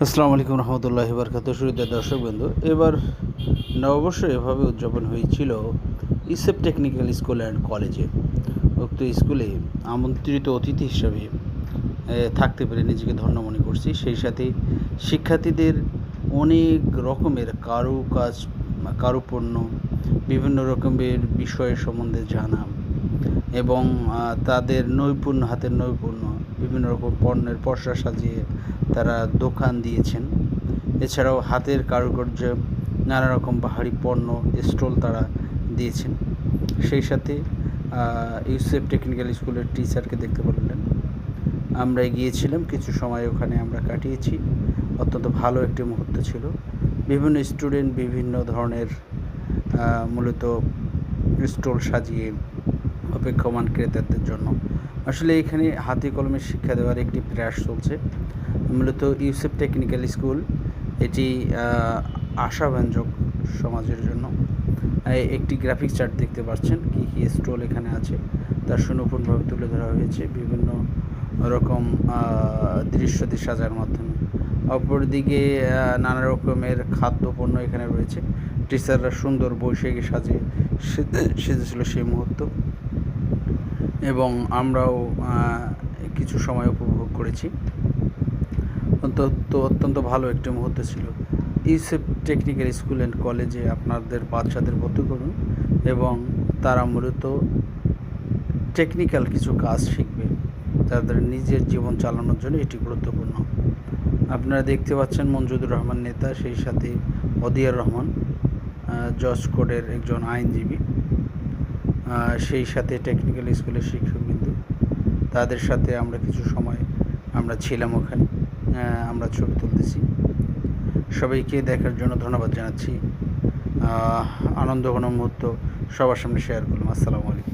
আসসালামু আলাইকুম রহমতুল্লাহি বারকাতুহু। সুপ্রিয় দর্শকবৃন্দ, এবার নববর্ষ এভাবে উদযাপন হয়েছিল ইসেপ টেকনিক্যাল স্কুল অ্যান্ড কলেজে। উক্ত স্কুলে আমন্ত্রিত অতিথি হিসাবে থাকতে পেরে নিজেকে ধন্য মনে করছি। সেই সাথে শিক্ষার্থীদের অনেক রকমের কারুপণ্য, বিভিন্ন রকমের বিষয় সম্বন্ধে জানা এবং তাদের হাতের নৈপুণ্য, বিভিন্ন রকম পণ্যের পসরা সাজিয়ে তারা দোকান দিয়েছেন। এছাড়াও হাতের কারুকার্য, নানা রকম বাহারি পণ্য স্টল তারা দিয়েছেন। সেই সাথে ইউসেপ টেকনিক্যাল স্কুলের টিচারকে দেখতে পারলেন। আমরা গিয়েছিলাম, কিছু সময় ওখানে আমরা কাটিয়েছি। অত্যন্ত ভালো একটি মুহূর্ত ছিল। বিভিন্ন স্টুডেন্ট বিভিন্ন ধরনের মূলত স্টল সাজিয়ে অপেক্ষমান ক্রেতাদের জন্য। আসলে এখানে হাতে কলমে শিক্ষা দেওয়ার একটি প্রয়াস চলছে। মূলত ইউসেপ টেকনিক্যাল স্কুল এটি আশাব্যঞ্জক সমাজের জন্য। একটি গ্রাফিক্স চার্ট দেখতে পাচ্ছেন, কী কী স্টল এখানে আছে তার সুনিপুণভাবে তুলে ধরা হয়েছে বিভিন্ন রকম দৃশ্য দিয়ে সাজার মাধ্যমে। অপরদিকে নানা রকমের খাদ্যপণ্য এখানে রয়েছে। টিচাররা সুন্দর বৈশাখী সেজেছিল সেই মুহূর্ত, এবং আমরাও কিছু সময় উপভোগ করেছি। অত্যন্ত ভালো একটি মুহূর্ত ছিল। ইউসেপ টেকনিক্যাল স্কুল অ্যান্ড কলেজে আপনাদের বাচ্চাদের ভর্তি করুন এবং তারা মূলত টেকনিক্যাল কিছু কাজ শিখবে। তাদের নিজের জীবন চালানোর জন্য এটি গুরুত্বপূর্ণ। আপনারা দেখতে পাচ্ছেন মঞ্জুদুর রহমান নেতা, সেই সাথে অদিয়ার রহমান জজ কোর্টের একজন আইনজীবী, সেই সাথে টেকনিক্যাল স্কুলের শিক্ষকবৃন্দ। তাদের সাথে আমরা কিছু সময় ছিলাম ওখানে। আমরা ছবি তুলতেছি। সবাইকে দেখার জন্য ধন্যবাদ জানাচ্ছি। আনন্দঘন মুহূর্ত সবার সামনে শেয়ার করলাম। আসসালামু আলাইকুম।